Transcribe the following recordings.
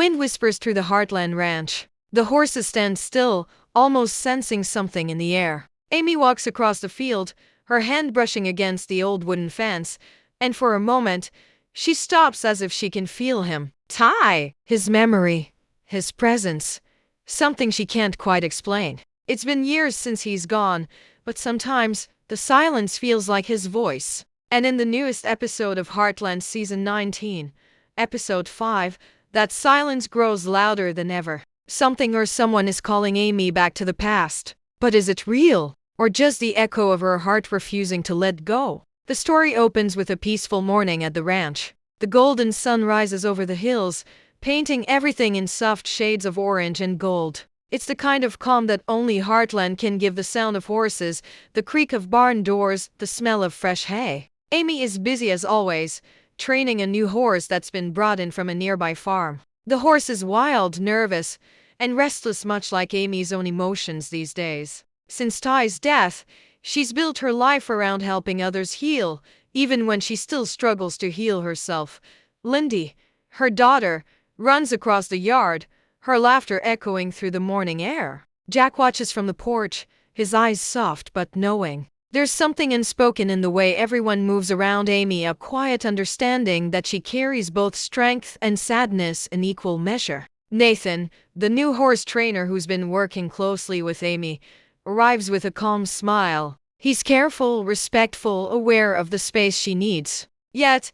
wind whispers through the Heartland ranch. The horses stand still, almost sensing something in the air. Amy walks across the field, her hand brushing against the old wooden fence, and for a moment, she stops as if she can feel him. Ty! His memory, his presence, something she can't quite explain. It's been years since he's gone, but sometimes the silence feels like his voice. And in the newest episode of Heartland Season 19, Episode 5, that silence grows louder than ever. Something or someone is calling Amy back to the past. But is it real? Or just the echo of her heart refusing to let go? The story opens with a peaceful morning at the ranch. The golden sun rises over the hills, painting everything in soft shades of orange and gold. It's the kind of calm that only Heartland can give. The sound of horses, the creak of barn doors, the smell of fresh hay. Amy is busy as always, training a new horse that's been brought in from a nearby farm. The horse is wild, nervous, and restless, much like Amy's own emotions these days. Since Ty's death, she's built her life around helping others heal, even when she still struggles to heal herself. Lindy, her daughter, runs across the yard, her laughter echoing through the morning air. Jack watches from the porch, his eyes soft but knowing. There's something unspoken in the way everyone moves around Amy, a quiet understanding that she carries both strength and sadness in equal measure. Nathan, the new horse trainer who's been working closely with Amy, arrives with a calm smile. He's careful, respectful, aware of the space she needs. Yet,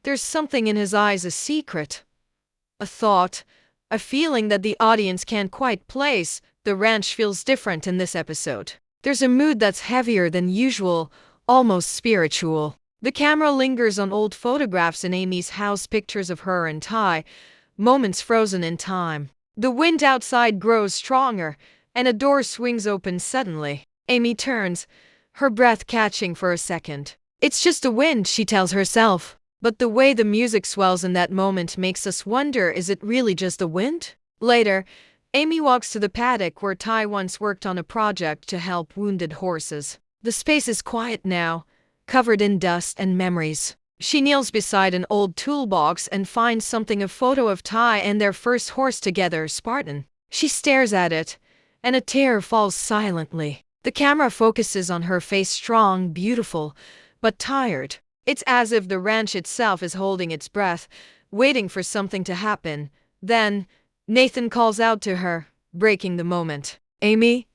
there's something in his eyes, a secret. A thought, a feeling that the audience can't quite place. The ranch feels different in this episode. There's a mood that's heavier than usual, almost spiritual. The camera lingers on old photographs in Amy's house, pictures of her and Ty, moments frozen in time. The wind outside grows stronger, and a door swings open suddenly. Amy turns, her breath catching for a second. It's just the wind, she tells herself. But the way the music swells in that moment makes us wonder, is it really just the wind? Later, Amy walks to the paddock where Ty once worked on a project to help wounded horses. The space is quiet now, covered in dust and memories. She kneels beside an old toolbox and finds something, a photo of Ty and their first horse together, Spartan. She stares at it, and a tear falls silently. The camera focuses on her face, strong, beautiful, but tired. It's as if the ranch itself is holding its breath, waiting for something to happen. Then, Nathan calls out to her, breaking the moment. "Amy,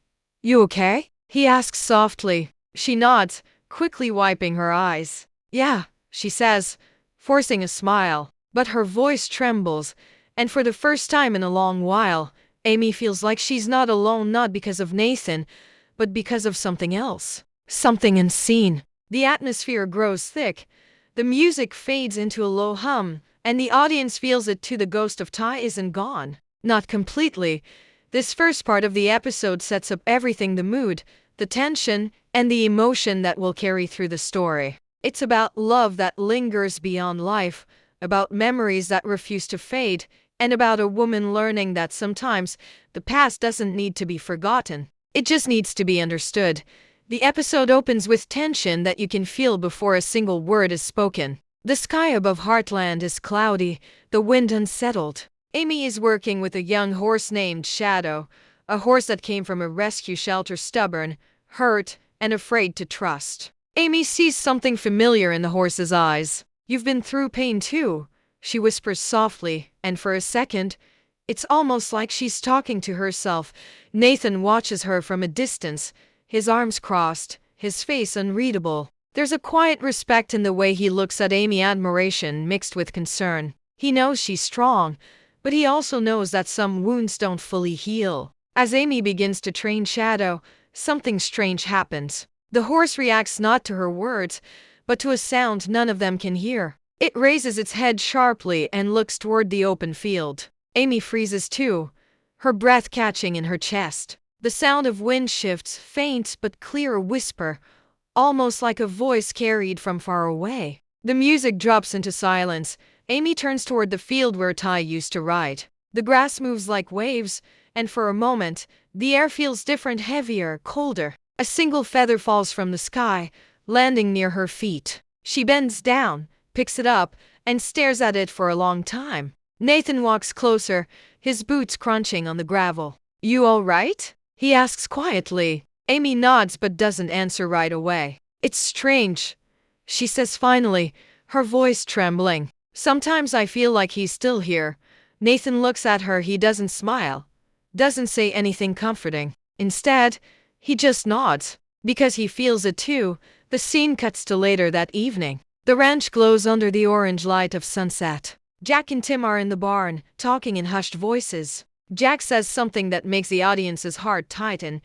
you okay?" he asks softly. She nods, quickly wiping her eyes. "Yeah," she says, forcing a smile. But her voice trembles, and for the first time in a long while, Amy feels like she's not alone, not because of Nathan, but because of something else. Something unseen. The atmosphere grows thick, the music fades into a low hum, and the audience feels it too. The ghost of Ty isn't gone. Not completely. This first part of the episode sets up everything, the mood, the tension, and the emotion that will carry through the story. It's about love that lingers beyond life, about memories that refuse to fade, and about a woman learning that sometimes the past doesn't need to be forgotten. It just needs to be understood. The episode opens with tension that you can feel before a single word is spoken. The sky above Heartland is cloudy, the wind unsettled. Amy is working with a young horse named Shadow, a horse that came from a rescue shelter, stubborn, hurt, and afraid to trust. Amy sees something familiar in the horse's eyes. "You've been through pain too," she whispers softly, and for a second, it's almost like she's talking to herself. Nathan watches her from a distance, his arms crossed, his face unreadable. There's a quiet respect in the way he looks at Amy, admiration mixed with concern. He knows she's strong, but he also knows that some wounds don't fully heal. As Amy begins to train Shadow, something strange happens. The horse reacts not to her words, but to a sound none of them can hear. It raises its head sharply and looks toward the open field. Amy freezes too, her breath catching in her chest. The sound of wind shifts, faint but clear, a whisper, almost like a voice carried from far away. The music drops into silence. Amy turns toward the field where Ty used to ride. The grass moves like waves, and for a moment, the air feels different, heavier, colder. A single feather falls from the sky, landing near her feet. She bends down, picks it up, and stares at it for a long time. Nathan walks closer, his boots crunching on the gravel. You all right? He asks quietly. Amy nods but doesn't answer right away. It's strange, she says finally, her voice trembling. Sometimes I feel like he's still here. Nathan looks at her, he doesn't smile, doesn't say anything comforting. Instead, he just nods. Because he feels it too, the scene cuts to later that evening. The ranch glows under the orange light of sunset. Jack and Tim are in the barn, talking in hushed voices. Jack says something that makes the audience's heart tighten.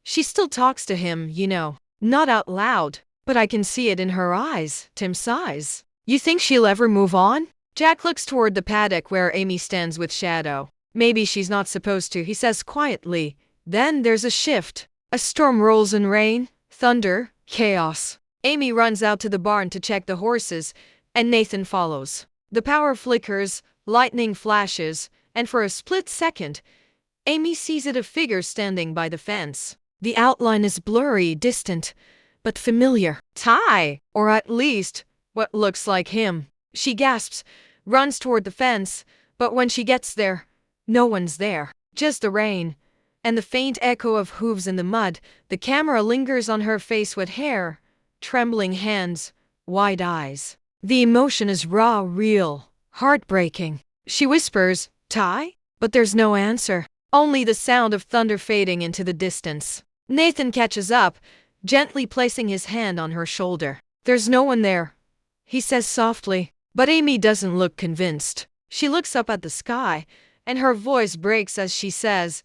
She still talks to him, you know. Not out loud, but I can see it in her eyes. Tim sighs. You think she'll ever move on? Jack looks toward the paddock where Amy stands with Shadow. Maybe she's not supposed to, he says quietly. Then there's a shift. A storm rolls in rain, thunder, chaos. Amy runs out to the barn to check the horses, and Nathan follows. The power flickers, lightning flashes, and for a split second, Amy sees a figure standing by the fence. The outline is blurry, distant, but familiar. Ty, or at least, what looks like him. She gasps, runs toward the fence, but when she gets there, no one's there. Just the rain, and the faint echo of hooves in the mud. The camera lingers on her face with hair, trembling hands, wide eyes. The emotion is raw, real, heartbreaking. She whispers, Ty? But there's no answer. Only the sound of thunder fading into the distance. Nathan catches up, gently placing his hand on her shoulder. There's no one there, he says softly. But Amy doesn't look convinced. She looks up at the sky, and her voice breaks as she says,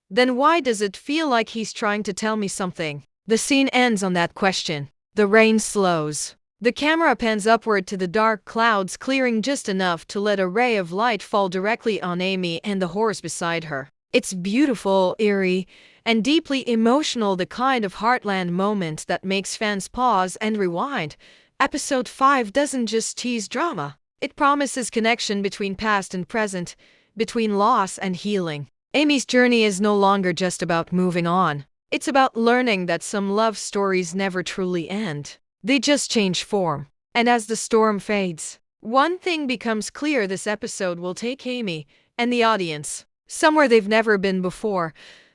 Then why does it feel like he's trying to tell me something? The scene ends on that question. The rain slows. The camera pans upward to the dark clouds, clearing just enough to let a ray of light fall directly on Amy and the horse beside her. It's beautiful, eerie, and deeply emotional, the kind of Heartland moment that makes fans pause and rewind. Episode 5 doesn't just tease drama. It promises connection between past and present, between loss and healing. Amy's journey is no longer just about moving on. It's about learning that some love stories never truly end. They just change form. And as the storm fades, one thing becomes clear: this episode will take Amy and the audience somewhere they've never been before.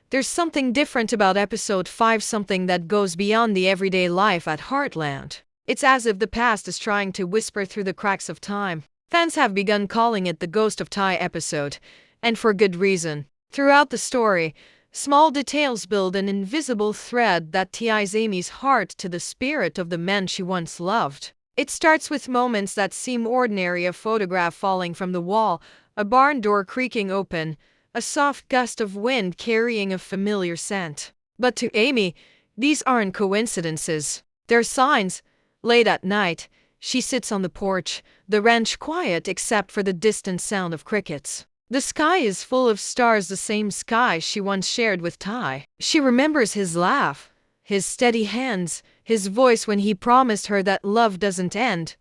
There's something different about episode 5, something that goes beyond the everyday life at Heartland. It's as if the past is trying to whisper through the cracks of time. Fans have begun calling it the Ghost of Ty episode, and for good reason. Throughout the story, small details build an invisible thread that ties Amy's heart to the spirit of the men she once loved. It starts with moments that seem ordinary: a photograph falling from the wall, a barn door creaking open, a soft gust of wind carrying a familiar scent. But to Amy, these aren't coincidences. They're signs. Late at night, she sits on the porch, the ranch quiet except for the distant sound of crickets. The sky is full of stars, the same sky she once shared with Ty. She remembers his laugh, his steady hands, his voice when he promised her that love doesn't end.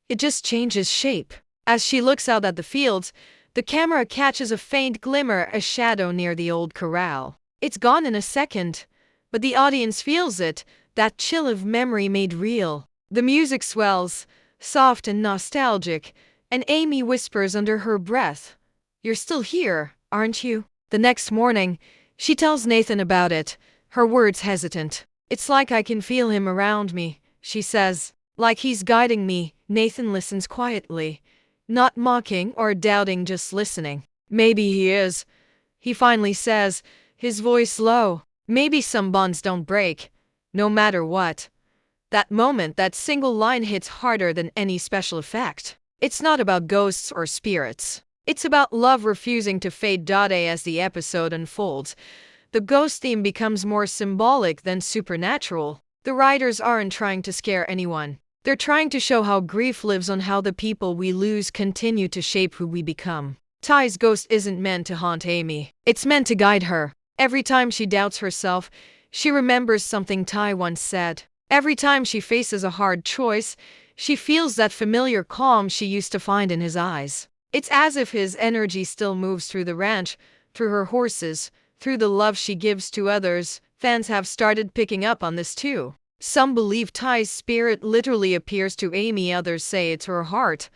It just changes shape. As she looks out at the fields, the camera catches a faint glimmer, a shadow near the old corral. It's gone in a second, but the audience feels it, that chill of memory made real. The music swells, soft and nostalgic, and Amy whispers under her breath, You're still here, aren't you? The next morning, she tells Nathan about it, her words hesitant. It's like I can feel him around me, she says. Like he's guiding me. Nathan listens quietly, not mocking or doubting, just listening. Maybe he is, he finally says, his voice low. Maybe some bonds don't break, no matter what. That moment, that single line hits harder than any special effect. It's not about ghosts or spirits. It's about love refusing to fade. As the episode unfolds, the ghost theme becomes more symbolic than supernatural. The writers aren't trying to scare anyone. They're trying to show how grief lives on, how the people we lose continue to shape who we become. Ty's ghost isn't meant to haunt Amy. It's meant to guide her. Every time she doubts herself, she remembers something Ty once said. Every time she faces a hard choice, she feels that familiar calm she used to find in his eyes. It's as if his energy still moves through the ranch, through her horses, through the love she gives to others. Fans have started picking up on this too. Some believe Ty's spirit literally appears to Amy, others say it's her heart,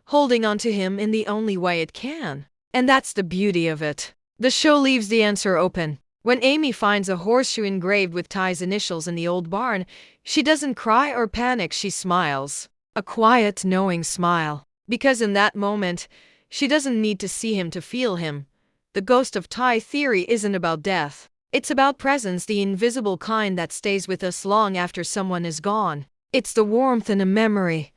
holding onto him in the only way it can. And that's the beauty of it. The show leaves the answer open. When Amy finds a horseshoe engraved with Ty's initials in the old barn, she doesn't cry or panic, she smiles. A quiet, knowing smile. Because in that moment, she doesn't need to see him to feel him. The ghost of Ty theory isn't about death. It's about presence, the invisible kind that stays with us long after someone is gone. It's the warmth in a memory,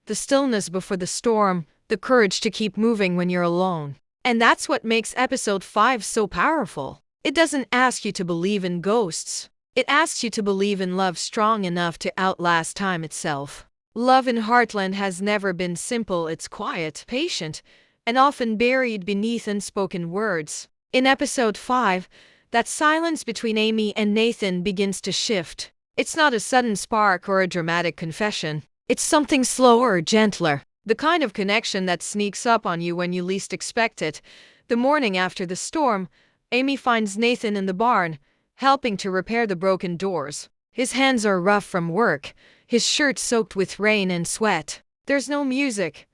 the stillness before the storm, the courage to keep moving when you're alone. And that's what makes episode 5 so powerful. It doesn't ask you to believe in ghosts. It asks you to believe in love strong enough to outlast time itself. Love in Heartland has never been simple, it's quiet, patient, and often buried beneath unspoken words. In episode 5, that silence between Amy and Nathan begins to shift. It's not a sudden spark or a dramatic confession. It's something slower, gentler. The kind of connection that sneaks up on you when you least expect it. The morning after the storm, Amy finds Nathan in the barn, helping to repair the broken doors. His hands are rough from work, his shirt soaked with rain and sweat. There's no music,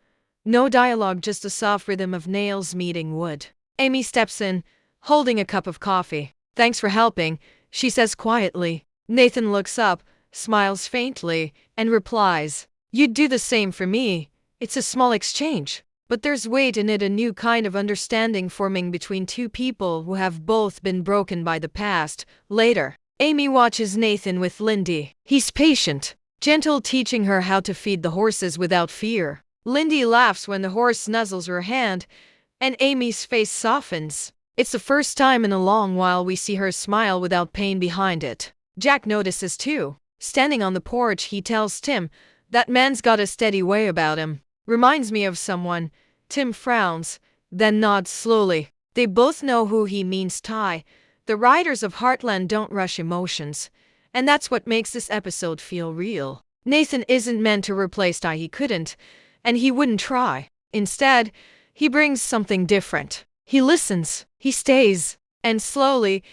no dialogue, just the soft rhythm of nails meeting wood. Amy steps in, holding a cup of coffee. "Thanks for helping," she says quietly. Nathan looks up, smiles faintly, and replies, "You'd do the same for me." It's a small exchange, but there's weight in it, a new kind of understanding forming between two people who have both been broken by the past. Later, Amy watches Nathan with Lindy. He's patient, gentle, teaching her how to feed the horses without fear. Lindy laughs when the horse nuzzles her hand, and Amy's face softens. It's the first time in a long while we see her smile without pain behind it. Jack notices too. Standing on the porch, he tells Tim, "That man's got a steady way about him. Reminds me of someone." Tim frowns, then nods slowly. They both know who he means, Ty. The writers of Heartland don't rush emotions, and that's what makes this episode feel real. Nathan isn't meant to replace Ty, he couldn't, and he wouldn't try. Instead, he brings something different. He listens, he stays, and slowly,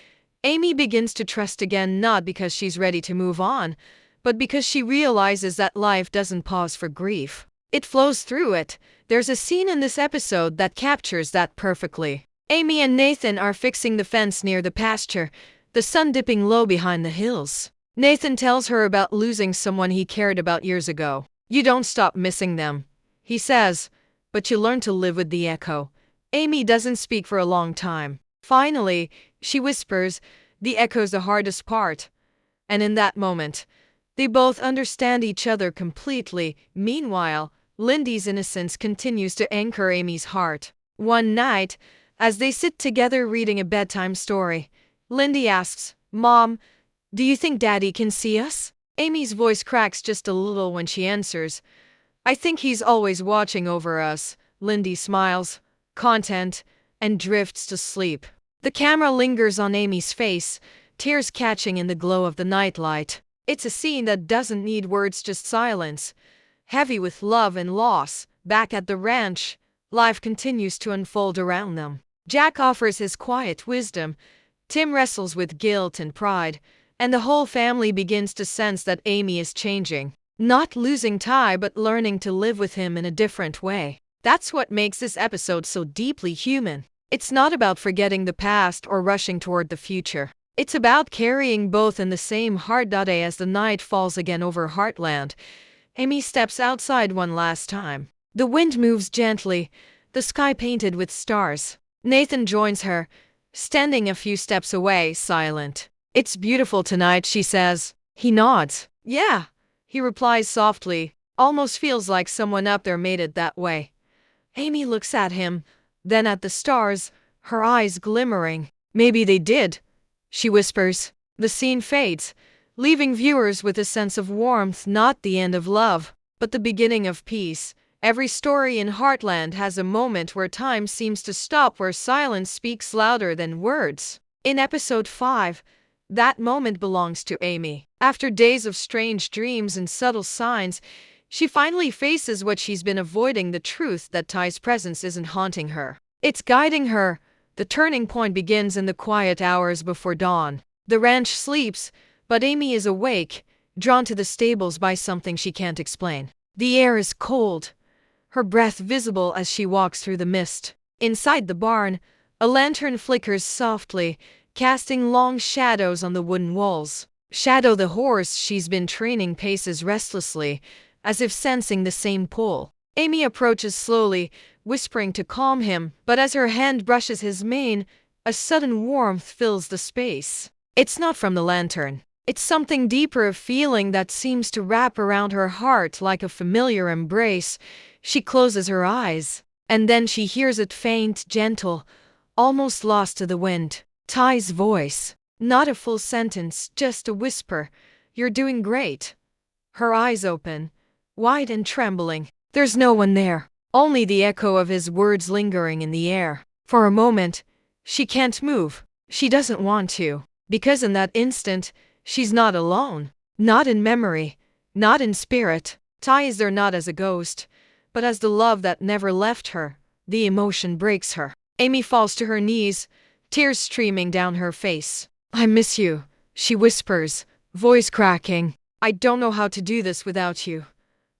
Amy begins to trust again, not because she's ready to move on, but because she realizes that life doesn't pause for grief. It flows through it. There's a scene in this episode that captures that perfectly. Amy and Nathan are fixing the fence near the pasture, the sun dipping low behind the hills. Nathan tells her about losing someone he cared about years ago. "You don't stop missing them," he says, "but you learn to live with the echo." Amy doesn't speak for a long time. Finally, she whispers, "The echo's the hardest part." And in that moment, they both understand each other completely. Meanwhile, Lindy's innocence continues to anchor Amy's heart. One night, as they sit together reading a bedtime story, Lindy asks, "Mom, do you think Daddy can see us?" Amy's voice cracks just a little when she answers, "I think he's always watching over us." Lindy smiles, content, and drifts to sleep. The camera lingers on Amy's face, tears catching in the glow of the nightlight. It's a scene that doesn't need words, just silence. Heavy with love and loss, back at the ranch, life continues to unfold around them. Jack offers his quiet wisdom, Tim wrestles with guilt and pride, and the whole family begins to sense that Amy is changing. Not losing Ty, but learning to live with him in a different way. That's what makes this episode so deeply human. It's not about forgetting the past or rushing toward the future. It's about carrying both in the same heart. As the night falls again over Heartland, Amy steps outside one last time. The wind moves gently, the sky painted with stars. Nathan joins her, standing a few steps away, silent. "It's beautiful tonight," she says. He nods. "Yeah," he replies softly. "Almost feels like someone up there made it that way." Amy looks at him, then at the stars, her eyes glimmering. "Maybe they did," she whispers. The scene fades, leaving viewers with a sense of warmth, not the end of love, but the beginning of peace. Every story in Heartland has a moment where time seems to stop, where silence speaks louder than words. In episode 5, that moment belongs to Amy. After days of strange dreams and subtle signs, she finally faces what she's been avoiding, the truth that Ty's presence isn't haunting her. It's guiding her. The turning point begins in the quiet hours before dawn. The ranch sleeps, but Amy is awake, drawn to the stables by something she can't explain. The air is cold, her breath visible as she walks through the mist. Inside the barn, a lantern flickers softly, casting long shadows on the wooden walls. Shadow the horse she's been training paces restlessly, as if sensing the same pull. Amy approaches slowly, whispering to calm him, but as her hand brushes his mane, a sudden warmth fills the space. It's not from the lantern. It's something deeper, a feeling that seems to wrap around her heart like a familiar embrace. She closes her eyes, and then she hears it faint, gentle, almost lost to the wind. Ty's voice. Not a full sentence, just a whisper. "You're doing great." Her eyes open, wide and trembling. There's no one there, only the echo of his words lingering in the air. For a moment, she can't move. She doesn't want to, because in that instant, she's not alone. Not in memory, not in spirit. Ty is there not as a ghost, but as the love that never left her. The emotion breaks her. Amy falls to her knees, tears streaming down her face. "I miss you," she whispers, voice cracking. "I don't know how to do this without you."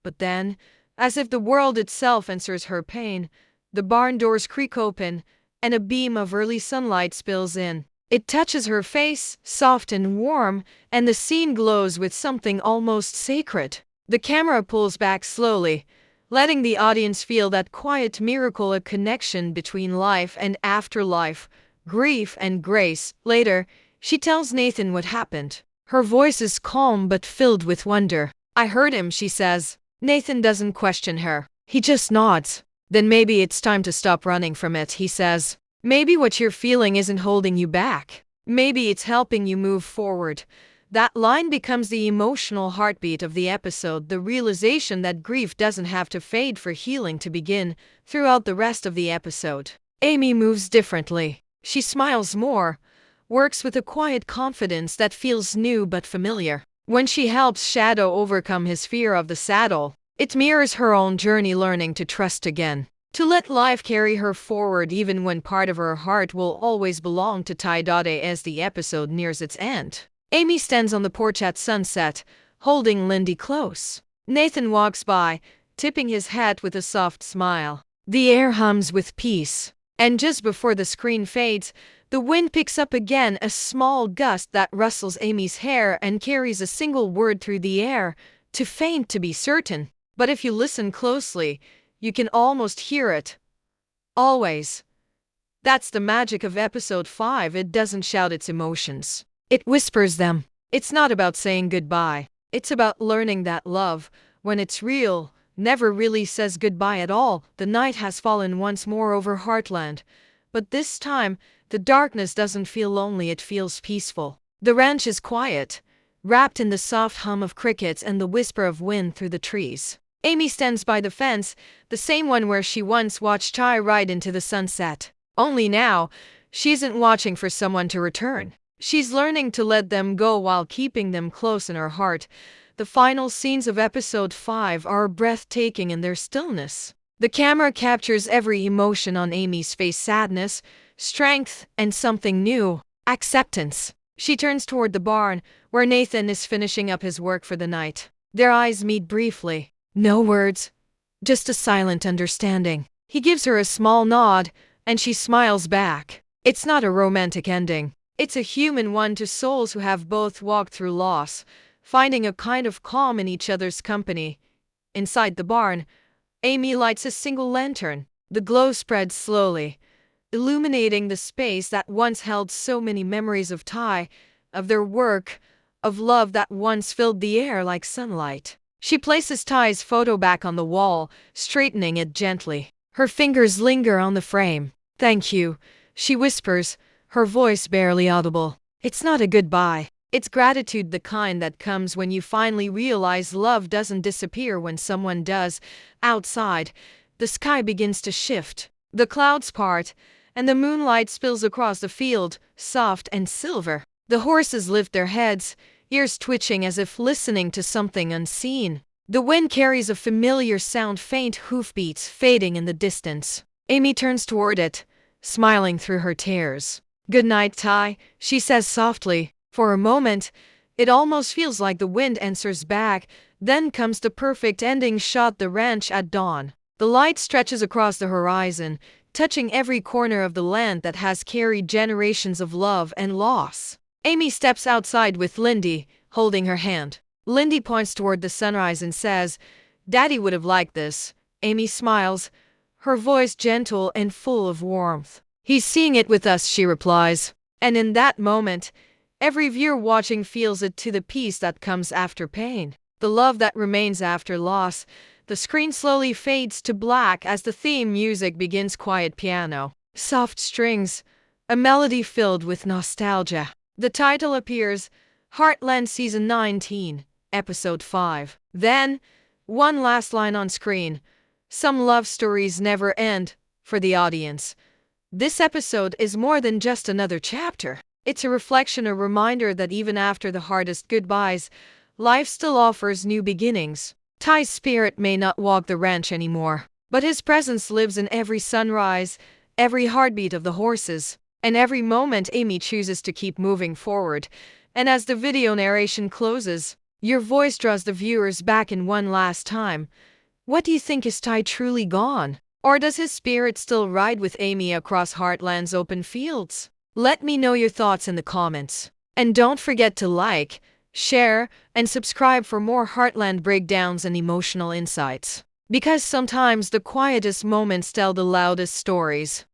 But then, as if the world itself answers her pain, the barn doors creak open, and a beam of early sunlight spills in. It touches her face, soft and warm, and the scene glows with something almost sacred. The camera pulls back slowly, letting the audience feel that quiet miracle, a connection between life and afterlife, grief and grace. Later, she tells Nathan what happened. Her voice is calm but filled with wonder. "I heard him," she says. Nathan doesn't question her. He just nods. "Then maybe it's time to stop running from it," he says. "Maybe what you're feeling isn't holding you back. Maybe it's helping you move forward." That line becomes the emotional heartbeat of the episode, the realization that grief doesn't have to fade for healing to begin. Throughout the rest of the episode, Amy moves differently. She smiles more, works with a quiet confidence that feels new but familiar. When she helps Shadow overcome his fear of the saddle, it mirrors her own journey, learning to trust again, to let life carry her forward even when part of her heart will always belong to Ty. As the episode nears its end, Amy stands on the porch at sunset, holding Lindy close. Nathan walks by, tipping his hat with a soft smile. The air hums with peace, and just before the screen fades, the wind picks up again, a small gust that rustles Amy's hair and carries a single word through the air, too faint to be certain. But if you listen closely, you can almost hear it. Always. That's the magic of episode 5. It doesn't shout its emotions. It whispers them. It's not about saying goodbye. It's about learning that love, when it's real, never really says goodbye at all. The night has fallen once more over Heartland, but this time, the darkness doesn't feel lonely, it feels peaceful. The ranch is quiet, wrapped in the soft hum of crickets and the whisper of wind through the trees. Amy stands by the fence, the same one where she once watched Ty ride into the sunset. Only now, she isn't watching for someone to return. She's learning to let them go while keeping them close in her heart. The final scenes of episode 5 are breathtaking in their stillness. The camera captures every emotion on Amy's face: sadness, strength, and something new, acceptance. She turns toward the barn, where Nathan is finishing up his work for the night. Their eyes meet briefly. No words, just a silent understanding. He gives her a small nod, and she smiles back. It's not a romantic ending. It's a human one, to souls who have both walked through loss, finding a kind of calm in each other's company. Inside the barn, Amy lights a single lantern. The glow spreads slowly, illuminating the space that once held so many memories of Ty, of their work, of love that once filled the air like sunlight. She places Ty's photo back on the wall, straightening it gently. Her fingers linger on the frame. "Thank you," she whispers, her voice barely audible. It's not a goodbye. It's gratitude, the kind that comes when you finally realize love doesn't disappear when someone does. Outside, the sky begins to shift. The clouds part, and the moonlight spills across the field, soft and silver. The horses lift their heads, ears twitching as if listening to something unseen. The wind carries a familiar sound, faint hoofbeats fading in the distance. Amy turns toward it, smiling through her tears. "Good night, Ty," she says softly. For a moment, it almost feels like the wind answers back. Then comes the perfect ending shot: the ranch at dawn. The light stretches across the horizon, touching every corner of the land that has carried generations of love and loss. Amy steps outside with Lindy, holding her hand. Lindy points toward the sunrise and says, "Daddy would have liked this." Amy smiles, her voice gentle and full of warmth. "He's seeing it with us," she replies. And in that moment, every viewer watching feels it to the peace that comes after pain, the love that remains after loss. The screen slowly fades to black as the theme music begins. Quiet piano, soft strings, a melody filled with nostalgia. The title appears, Heartland Season 19, Episode 5. Then, one last line on screen. Some love stories never end. For the audience, this episode is more than just another chapter. It's a reflection, a reminder that even after the hardest goodbyes, life still offers new beginnings. Ty's spirit may not walk the ranch anymore, but his presence lives in every sunrise, every heartbeat of the horses, and every moment Amy chooses to keep moving forward. And as the video narration closes, your voice draws the viewers back in one last time. What do you think? Is Ty truly gone? Or does his spirit still ride with Amy across Heartland's open fields? Let me know your thoughts in the comments. And don't forget to like, share, and subscribe for more Heartland breakdowns and emotional insights. Because sometimes the quietest moments tell the loudest stories.